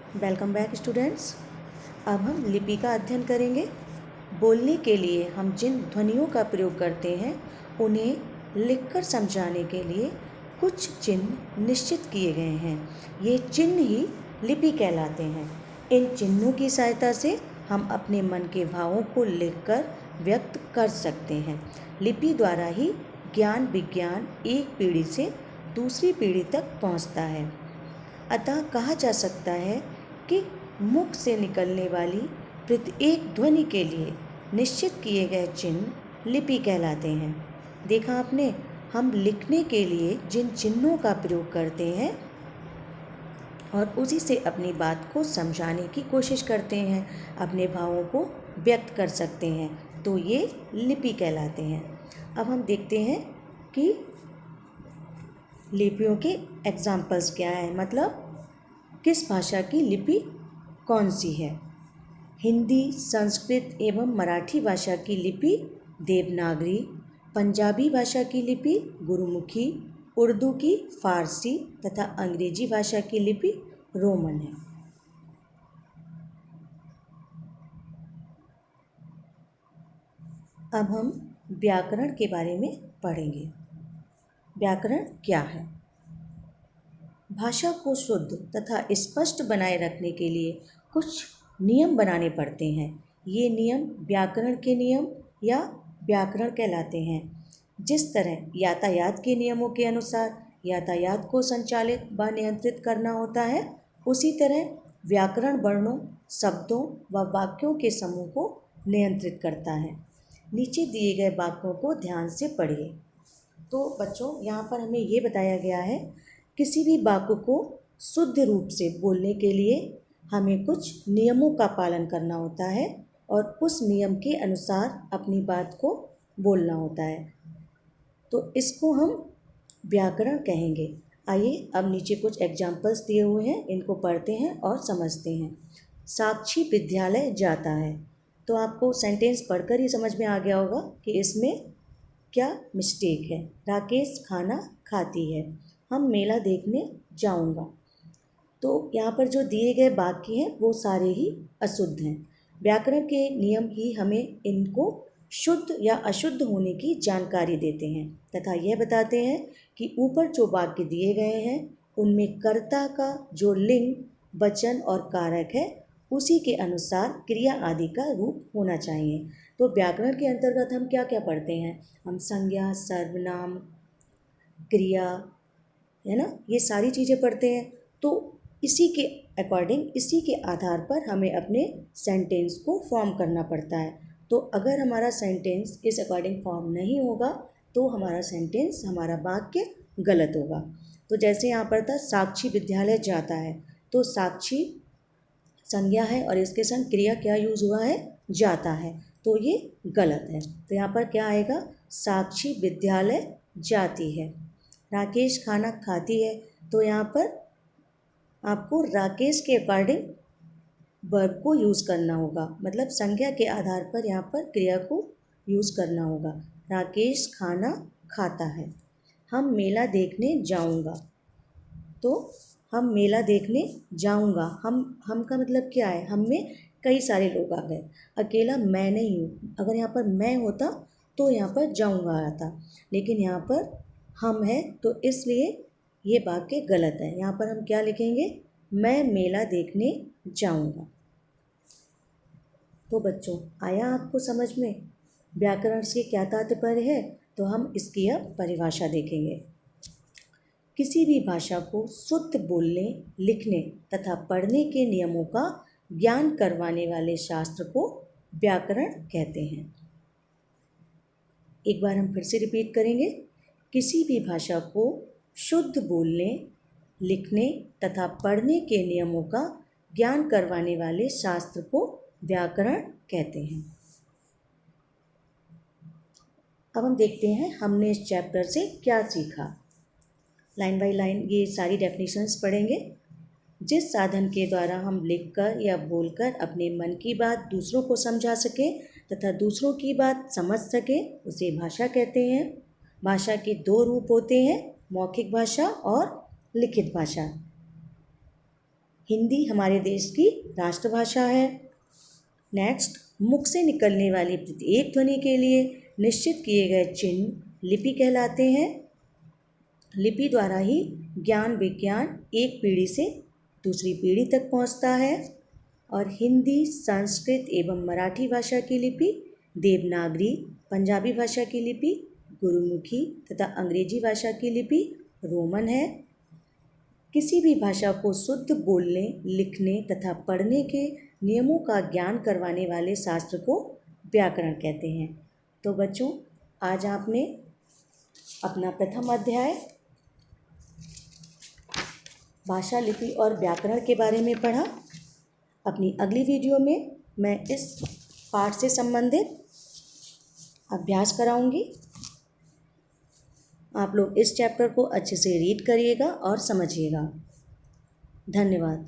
Welcome back students. अब हम लिपि का अध्ययन करेंगे। बोलने के लिए हम जिन ध्वनियों का प्रयोग करते हैं उन्हें लिखकर समझाने के लिए कुछ चिन्ह निश्चित किए गए हैं। ये चिन्ह ही लिपि कहलाते हैं। इन चिन्हों की सहायता से हम अपने मन के भावों को लिखकर व्यक्त कर सकते हैं। लिपि द्वारा ही ज्ञान विज्ञान एक पीढ़ी से दूसरी पीढ़ी तक पहुंचता है। अतः कहा जा सकता है कि मुख से निकलने वाली प्रत्येक ध्वनि के लिए निश्चित किए गए चिन्ह लिपि कहलाते हैं। देखा आपने, हम लिखने के लिए जिन चिन्हों का प्रयोग करते हैं और उसी से अपनी बात को समझाने की कोशिश करते हैं, अपने भावों को व्यक्त कर सकते हैं, तो ये लिपि कहलाते हैं। अब हम देखते हैं कि लिपियों के एग्जाम्पल्स क्या है, मतलब किस भाषा की लिपि कौन सी है। हिंदी, संस्कृत एवं मराठी भाषा की लिपि देवनागरी, पंजाबी भाषा की लिपि गुरुमुखी, उर्दू की फारसी तथा अंग्रेजी भाषा की लिपि रोमन है। अब हम व्याकरण के बारे में पढ़ेंगे। व्याकरण क्या है? भाषा को शुद्ध तथा स्पष्ट बनाए रखने के लिए कुछ नियम बनाने पड़ते हैं। ये नियम व्याकरण के नियम या व्याकरण कहलाते हैं। जिस तरह यातायात के नियमों के अनुसार यातायात को संचालित व नियंत्रित करना होता है, उसी तरह व्याकरण वर्णों, शब्दों व वाक्यों के समूह को नियंत्रित करता है। नीचे दिए गए वाक्यों को ध्यान से पढ़िए। तो बच्चों, यहाँ पर हमें ये बताया गया है, किसी भी वाक्य को शुद्ध रूप से बोलने के लिए हमें कुछ नियमों का पालन करना होता है और उस नियम के अनुसार अपनी बात को बोलना होता है। तो इसको हम व्याकरण कहेंगे। आइए अब नीचे कुछ एग्जाम्पल्स दिए हुए हैं, इनको पढ़ते हैं और समझते हैं। साक्षी विद्यालय जाता है। तो आपको सेंटेंस पढ़कर ही समझ में आ गया होगा कि इसमें क्या मिस्टेक है। राकेश खाना खाती है। हम मेला देखने जाऊंगा। तो यहाँ पर जो दिए गए वाक्य हैं वो सारे ही अशुद्ध हैं। व्याकरण के नियम ही हमें इनको शुद्ध या अशुद्ध होने की जानकारी देते हैं तथा यह बताते हैं कि ऊपर जो वाक्य दिए गए हैं उनमें कर्ता का जो लिंग, वचन और कारक है उसी के अनुसार क्रिया आदि का रूप होना चाहिए। तो व्याकरण के अंतर्गत हम क्या क्या पढ़ते हैं? हम संज्ञा, सर्वनाम, क्रिया, है ना, ये सारी चीज़ें पढ़ते हैं। तो इसी के अकॉर्डिंग, इसी के आधार पर हमें अपने सेंटेंस को फॉर्म करना पड़ता है। तो अगर हमारा सेंटेंस इस अकॉर्डिंग फॉर्म नहीं होगा तो हमारा सेंटेंस, हमारा वाक्य गलत होगा। तो जैसे यहाँ पर था साक्षी विद्यालय जाता है, तो साक्षी संज्ञा है और इसके संग क्रिया क्या यूज़ हुआ है? जाता है। तो ये गलत है। तो यहाँ पर क्या आएगा? साक्षी विद्यालय जाती है। राकेश खाना खाती है, तो यहाँ पर आपको राकेश के अकॉर्डिंग वर्ब को यूज़ करना होगा, मतलब संज्ञा के आधार पर यहाँ पर क्रिया को यूज़ करना होगा। राकेश खाना खाता है। हम मेला देखने जाऊंगा। तो हम मेला देखने जाऊंगा, हम का मतलब क्या है? हम में कई सारे लोग आ गए, अकेला मैं नहीं हूँ। अगर यहाँ पर मैं होता तो यहाँ पर जाऊंगा आता, लेकिन यहाँ पर हम है तो इसलिए ये वाक्य गलत है। यहाँ पर हम क्या लिखेंगे? मैं मेला देखने जाऊंगा। तो बच्चों, आया आपको समझ में व्याकरण से क्या तात्पर्य है? तो हम इसकी अब परिभाषा देखेंगे। किसी भी भाषा को शुद्ध बोलने, लिखने तथा पढ़ने के नियमों का ज्ञान करवाने वाले शास्त्र को व्याकरण कहते हैं। एक बार हम फिर से रिपीट करेंगे। किसी भी भाषा को शुद्ध बोलने, लिखने तथा पढ़ने के नियमों का ज्ञान करवाने वाले शास्त्र को व्याकरण कहते हैं। अब हम देखते हैं हमने इस चैप्टर से क्या सीखा। लाइन बाय लाइन ये सारी डेफिनेशंस पढ़ेंगे। जिस साधन के द्वारा हम लिखकर या बोलकर अपने मन की बात दूसरों को समझा सकें तथा दूसरों की बात समझ सकें, उसे भाषा कहते हैं। भाषा के दो रूप होते हैं, मौखिक भाषा और लिखित भाषा। हिंदी हमारे देश की राष्ट्रभाषा है। नेक्स्ट, मुख से निकलने वाली प्रत्येक ध्वनि के लिए निश्चित किए गए चिन्ह लिपि कहलाते हैं। लिपि द्वारा ही ज्ञान विज्ञान एक पीढ़ी से दूसरी पीढ़ी तक पहुंचता है। और हिंदी, संस्कृत एवं मराठी भाषा की लिपि, देवनागरी, पंजाबी भाषा की लिपि गुरुमुखी तथा अंग्रेजी भाषा की लिपि रोमन है। किसी भी भाषा को शुद्ध बोलने, लिखने तथा पढ़ने के नियमों का ज्ञान करवाने वाले शास्त्र को व्याकरण कहते हैं। तो बच्चों, आज आपने अपना प्रथम अध्याय भाषा, लिपि और व्याकरण के बारे में पढ़ा। अपनी अगली वीडियो में मैं इस पाठ से संबंधित अभ्यास कराऊंगी। आप लोग इस चैप्टर को अच्छे से रीड करिएगा और समझिएगा। धन्यवाद।